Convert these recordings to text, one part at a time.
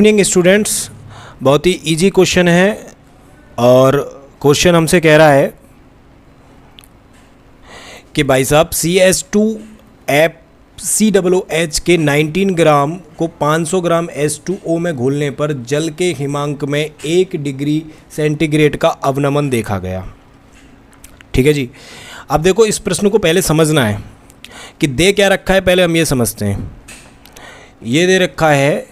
Evening students. बहुत ही easy question है और क्वेश्चन हमसे कह रहा है कि भाई साहब CH2FCOOH के 19 ग्राम को 500 ग्राम H2O में घोलने पर जल के हिमांक में 1 डिग्री सेंटीग्रेड का अवनमन देखा गया। ठीक है जी। अब देखो इस प्रश्न को पहले समझना है कि दे क्या रखा है, पहले हम ये समझते हैं। ये दे रखा है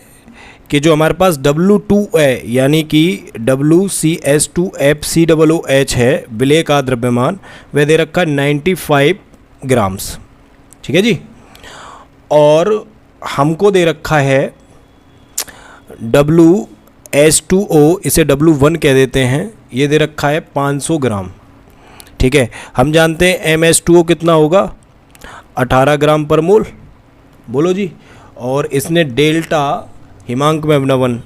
कि जो हमारे पास W2 है यानी कि WCH2FCOOH है, विलेय का द्रव्यमान, वह दे रखा है 95 ग्राम्स। ठीक है जी। और हमको दे रखा है WH2O, इसे W1 कह देते हैं, ये दे रखा है 500 ग्राम। ठीक है। हम जानते हैं MH2O कितना होगा, 18 ग्राम पर मोल। बोलो जी। और इसने डेल्टा हिमांक में अवनमन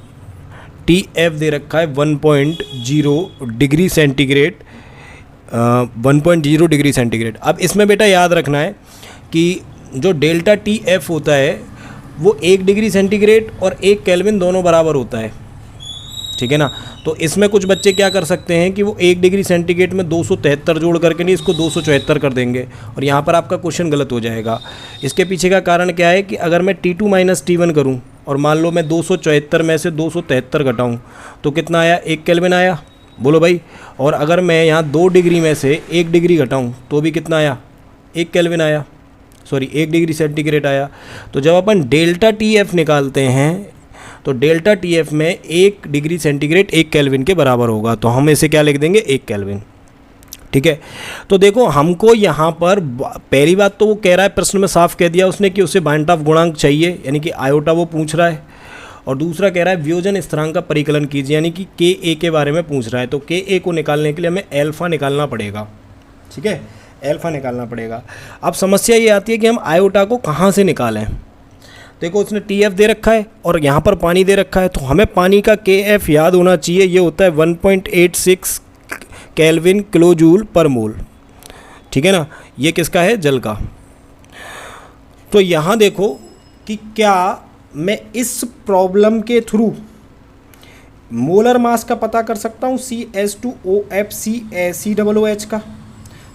TF दे रखा है 1.0 डिग्री सेंटीग्रेड, 1.0 डिग्री सेंटीग्रेड। अब इसमें बेटा याद रखना है कि जो डेल्टा TF होता है वो 1 डिग्री सेंटीग्रेड और 1 केल्विन दोनों बराबर होता है। ठीक है ना। तो इसमें कुछ बच्चे क्या कर सकते हैं कि वो 1 डिग्री सेंटीग्रेड में 273 जोड़ करके नहीं, इसको 274 कर देंगे और यहाँ पर आपका क्वेश्चन गलत हो जाएगा। इसके पीछे का कारण क्या है कि अगर मैं T2 माइनस T1 करूँ और मान लो मैं 274 में से 273 घटाऊँ तो कितना आया, 1 केल्विन आया। बोलो भाई। और अगर मैं यहाँ 2 डिग्री में से 1 डिग्री घटाऊँ तो भी कितना आया, 1 केल्विन आया, सॉरी 1 डिग्री सेंटीग्रेड आया। तो जब अपन डेल्टा TF निकालते हैं तो डेल्टा TF में 1 डिग्री सेंटीग्रेड 1 केल्विन के बराबर होगा, तो हम इसे क्या लिख देंगे, 1 केल्विन। ठीक है। तो देखो हमको यहाँ पर पहली बात तो वो कह रहा है, प्रश्न में साफ कह दिया उसने कि उसे बाइंटाफ गुणांक चाहिए, यानी कि आयोटा वो पूछ रहा है। और दूसरा कह रहा है वियोजन स्थिरांक का परिकलन कीजिए, यानी कि KA के बारे में पूछ रहा है। तो KA को निकालने के लिए हमें एल्फा निकालना पड़ेगा। ठीक है, एल्फा निकालना पड़ेगा। अब समस्या ये आती है कि हम आयोटा को कहाँ से निकालें। देखो उसने TF दे रखा है और यहाँ पर पानी दे रखा है, तो हमें पानी का KF याद होना चाहिए। ये होता है 1.86 केल्विन किलो जूल पर मोल। ठीक है ना। ये किसका है, जल का। तो यहाँ देखो कि क्या मैं इस प्रॉब्लम के थ्रू मोलर मास का पता कर सकता हूँ CH2OFCOOH का।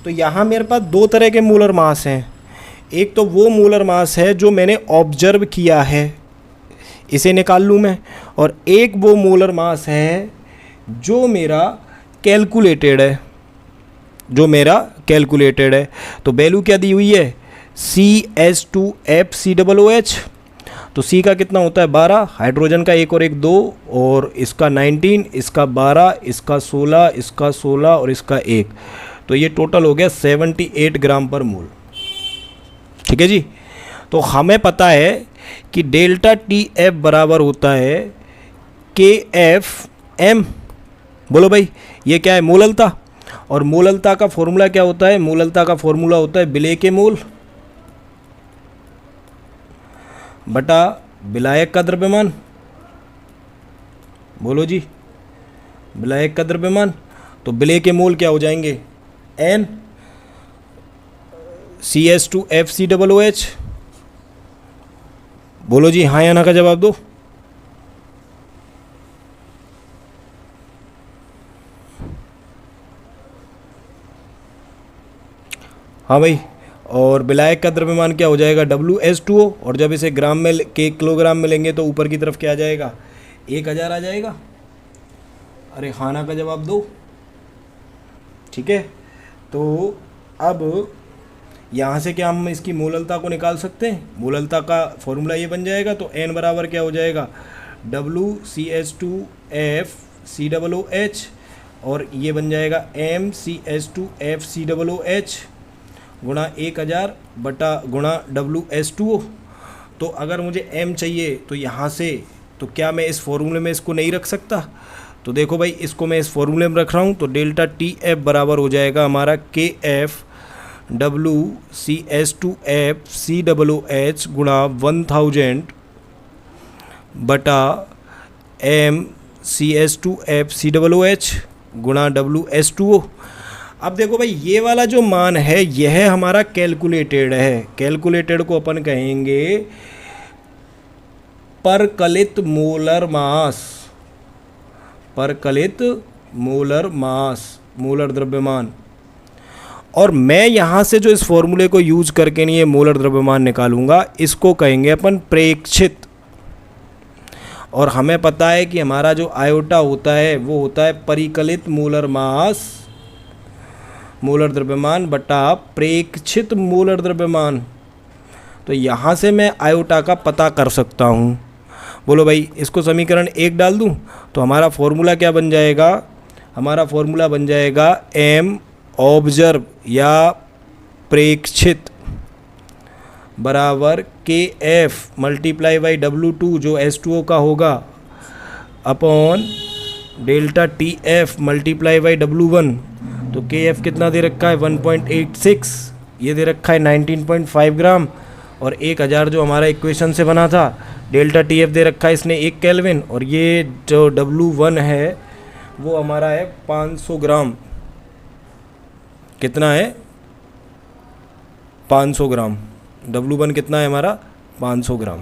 तो यहाँ मेरे पास 2 तरह के मोलर मास हैं। एक तो वो मोलर मास है जो मैंने ऑब्जर्व किया है, इसे निकाल लूँ मैं, और एक वो मोलर मास है जो मेरा कैलकुलेटेड है, जो मेरा कैलकुलेटेड है। तो वैल्यू क्या दी हुई है, CH2FCOOH। तो C का कितना होता है, 12, हाइड्रोजन का 1 और 1 2, और इसका 19, इसका 12, इसका 16, इसका 16 और इसका 1। तो ये टोटल हो गया 78 ग्राम पर मोल। ठीक है जी। तो हमें पता है कि डेल्टा TF बराबर होता है KFM। बोलो भाई, ये क्या है, मोललता। और मोललता का फॉर्मूला क्या होता है, मोललता का फॉर्मूला होता है विलेय के मोल बटा विलायक का द्रव्यमान। बोलो जी, विलायक का द्रव्यमान। तो विलेय के मोल क्या हो जाएंगे, N CH2FCOOH। बोलो जी, हाँ या ना का जवाब दो। हाँ भाई। और विलायक का द्रव्यमान क्या हो जाएगा, WH2O। और जब इसे ग्राम में किलोग्राम में लेंगे तो ऊपर की तरफ क्या आ जाएगा, 1000 आ जाएगा। अरे हाँ ना का जवाब दो। ठीक है। तो अब यहाँ से क्या हम इसकी मोललता को निकाल सकते हैं। मोललता का फॉर्मूला ये बन जाएगा। तो N बराबर क्या हो जाएगा, WCH2FCOOH, और ये बन जाएगा MCH2FCOOH गुणा 1000 बटा गुणा WH2O। तो अगर मुझे M चाहिए तो यहाँ से, तो क्या मैं इस फॉर्मूले में इसको नहीं रख सकता। तो देखो भाई, इसको मैं इस फॉर्मूले में रख रहा हूँ। तो डेल्टा TF बराबर हो जाएगा हमारा KF WCH2FCOOH गुणा 1000 बटा MCH2FCOOH गुणा WH2O। अब देखो भाई, ये वाला जो मान है यह हमारा कैलकुलेटेड है। कैलकुलेटेड को अपन कहेंगे परकलित मोलर मास, परकलित मोलर मास, मोलर द्रव्यमान। और मैं यहाँ से जो इस फॉर्मूले को यूज करके नहीं ये मोलर द्रव्यमान निकालूंगा, इसको कहेंगे अपन प्रेक्षित। और हमें पता है कि हमारा जो आयोटा होता है वो होता है परिकलित मोलर मास, मोलर द्रव्यमान बटा प्रेक्षित मोलर द्रव्यमान। तो यहाँ से मैं आयोटा का पता कर सकता हूँ। बोलो भाई, इसको समीकरण 1 डाल दूँ तो हमारा फॉर्मूला क्या बन जाएगा? हमारा फॉर्मूला बन जाएगा एम ऑब्जर्व या प्रेक्षित बराबर के एफ मल्टीप्लाई बाई W2 जो H2O का होगा upon delta T F multiply by W1। तो के एफ कितना दे रखा है? 1.86, ये दे रखा है 19.5 ग्राम, और 1000 जो हमारा इक्वेशन से बना था, डेल्टा टी एफ दे रखा है इसने 1 केल्विन, और ये जो W1 है वो हमारा है 500 ग्राम। कितना है? 500 ग्राम। W1 कितना है हमारा? 500 ग्राम।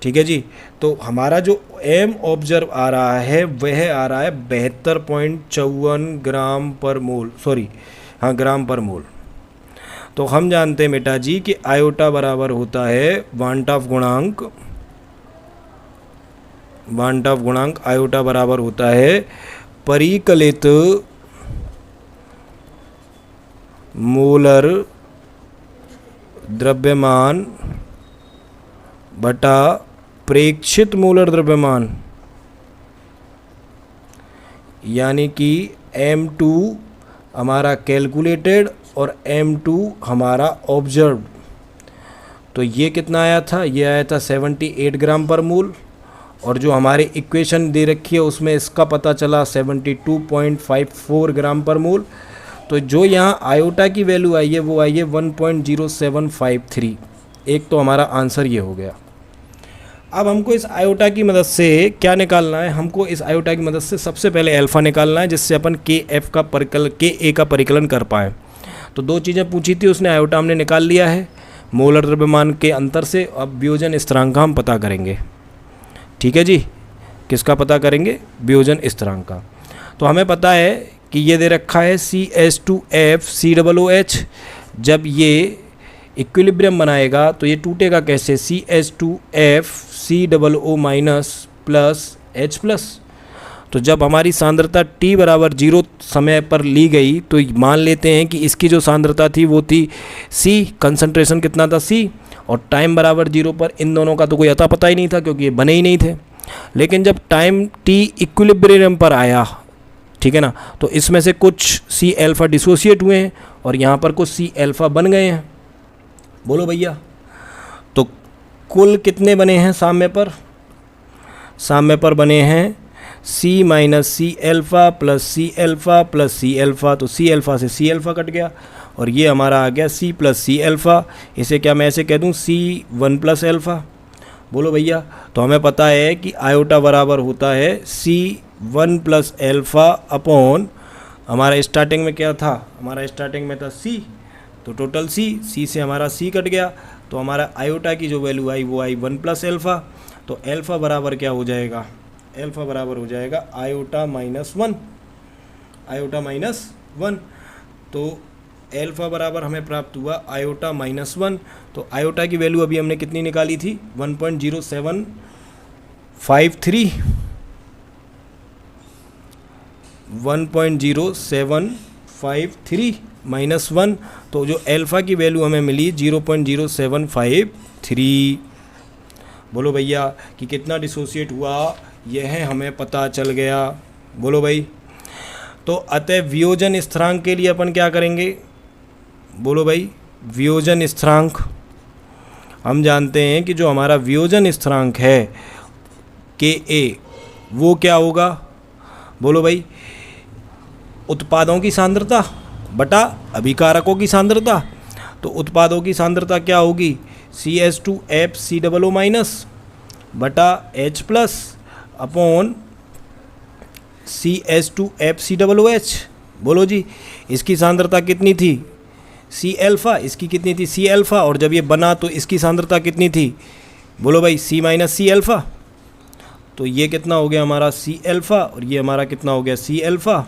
ठीक है जी। तो हमारा जो एम ऑब्जर्व आ रहा है वह आ रहा है 72.54 ग्राम पर मोल, सॉरी हाँ ग्राम पर मोल। तो हम जानते हैं बेटा जी कि आयोटा बराबर होता है वांटॉफ गुणांक, वांटॉफ गुणांक आयोटा बराबर होता है परिकलित मोलर द्रव्यमान बटा प्रेक्षित मोलर द्रव्यमान, यानी कि M2 हमारा कैलकुलेटेड और M2 हमारा ऑब्जर्व। तो ये कितना आया था? ये आया था 78 ग्राम पर मोल, और जो हमारे इक्वेशन दे रखी है उसमें इसका पता चला 72.54 ग्राम पर मोल। तो जो यहाँ आयोटा की वैल्यू आई है वो आई है 1.0753। एक तो हमारा आंसर ये हो गया। अब हमको इस आयोटा की मदद से क्या निकालना है? हमको इस आयोटा की मदद से सबसे पहले अल्फ़ा निकालना है, जिससे अपन के एफ का के का परिकलन कर पाएँ। तो दो चीज़ें पूछी थी उसने, आयोटा हमने निकाल लिया है मोलर द्रव्यमान के अंतर से। अब वियोजन स्थिरांक का हम पता करेंगे। ठीक है जी, किसका पता करेंगे? वियोजन स्थिरांक का। तो हमें पता है कि ये दे रखा है CH2F COOH। जब ये इक्विलिब्रियम बनाएगा तो ये टूटेगा कैसे? CH2F COO minus plus H+। तो जब हमारी सांद्रता t बराबर 0 समय पर ली गई तो मान लेते हैं कि इसकी जो सांद्रता थी वो थी C, कंसंट्रेशन कितना था C, और टाइम बराबर 0 पर इन दोनों का तो कोई अता पता ही नहीं था क्योंकि ये बने ही नहीं थे। लेकिन जब टाइम t इक्विलिब्रियम पर आया, ठीक है ना, तो इसमें से कुछ C अल्फ़ा डिसोसिएट हुए हैं और यहाँ पर कुछ C अल्फ़ा बन गए हैं। बोलो भैया, तो कुल कितने बने हैं साम्य पर? साम्य पर बने हैं C minus C alpha plus C alpha plus C alpha. तो C अल्फ़ा से C अल्फ़ा कट गया और ये हमारा आ गया C प्लस C अल्फ़ा। इसे क्या मैं ऐसे कह दूँ? C1 plus alpha. बोलो भैया, तो हमें पता है कि आयोटा बराबर होता है C1 प्लस अल्फ़ा अपॉन, हमारा स्टार्टिंग में क्या था? हमारा स्टार्टिंग में था C, तो टोटल C से हमारा C कट गया, तो हमारा आयोटा की जो वैल्यू आई वो आई 1 प्लस अल्फ़ा। तो अल्फ़ा बराबर क्या हो जाएगा? अल्फ़ा बराबर हो जाएगा आयोटा माइनस 1, आयोटा माइनस 1। तो अल्फ़ा बराबर हमें प्राप्त हुआ आयोटा माइनस 1। तो आयोटा की वैल्यू अभी हमने कितनी निकाली थी? 1.0753, 1.0753 माइनस 1। तो जो अल्फ़ा की वैल्यू हमें मिली 0.0753। बोलो भैया कि कितना डिसोसिएट हुआ यह हमें पता चल गया। बोलो भाई, तो अतः वियोजन स्थिरांक के लिए अपन क्या करेंगे? बोलो भाई, वियोजन स्थिरांक हम जानते हैं कि जो हमारा वियोजन स्थिरांक है Ka वो क्या होगा? बोलो भाई, उत्पादों की सांद्रता बटा अभिकारकों की सांद्रता। तो उत्पादों की सांद्रता क्या होगी? CH2F COO माइनस बटा H+ अपॉन CH2F COOH। बोलो जी, इसकी सांद्रता कितनी थी? C alpha. इसकी कितनी थी? C alpha. और जब ये बना तो इसकी सांद्रता कितनी थी? बोलो भाई सी माइनस सी अल्फ़ा, तो ये कितना हो गया हमारा सी अल्फ़ा, और ये हमारा कितना हो गया सी अल्फ़ा,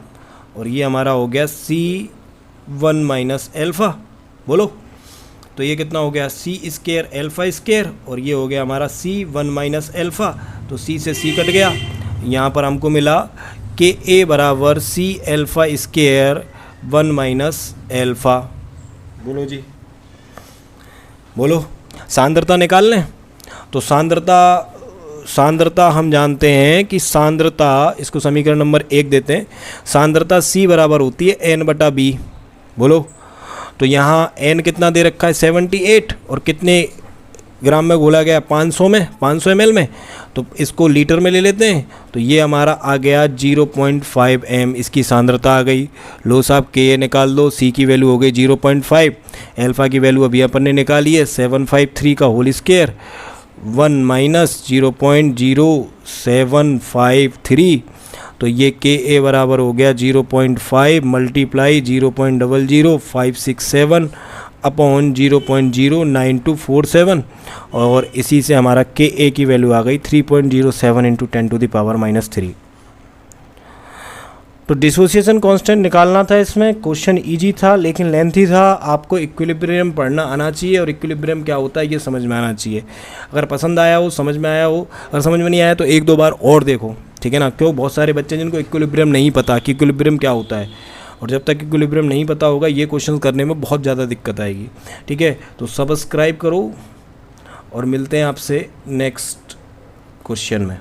और ये हमारा हो गया सी वन माइनस अल्फ़ा। बोलो तो ये कितना हो गया सी स्केयर अल्फ़ा स्केयर, और ये हो गया हमारा सी वन माइनस अल्फ़ा, तो सी से सी कट गया। यहाँ पर हमको मिला के ए बराबर c alpha square one minus alpha. बोलो जी, बोलो सांद्रता निकाल लें। तो सांद्रता हम जानते हैं कि सांद्रता, इसको समीकरण नंबर 1 देते हैं, सांद्रता C बराबर होती है N बटा B। बोलो तो यहाँ N कितना दे रखा है 78, और कितने ग्राम में घोला गया 500 में, 500 ml में, तो इसको लीटर में ले लेते हैं। तो ये हमारा आ गया 0.5 m, इसकी सांद्रता आ गई। लो साहब Ka निकाल दो, C की वैल्यू हो गई 0.5, अल्फ़ा की वैल्यू अभी अपन ने निकाली है 753 का होल स्क्वायर, 1 माइनस 0.0753, तो ये Ka बराबर हो गया 0.5 मल्टीप्लाई 0.00567 अपॉन 0.09247, और इसी से हमारा Ka की वैल्यू आ गई 3.07 इंटू 10⁻³ -3। तो डिसोसिएशन कांस्टेंट निकालना था इसमें। क्वेश्चन इजी था लेकिन लेंथी था। आपको इक्विलिब्रियम पढ़ना आना चाहिए और इक्विलिब्रियम क्या होता है ये समझ में आना चाहिए। अगर पसंद आया हो, समझ में आया हो, अगर समझ में नहीं आया तो एक दो बार और देखो, ठीक है ना। क्यों, बहुत सारे बच्चे जिनको इक्विलिब्रियम नहीं पता कि इक्विलिब्रियम क्या होता है, और जब तक इक्विलिब्रियम नहीं पता होगा ये क्वेश्चन करने में बहुत ज़्यादा दिक्कत आएगी, ठीक है। तो सब्सक्राइब करो और मिलते हैं आपसे नेक्स्ट क्वेश्चन में।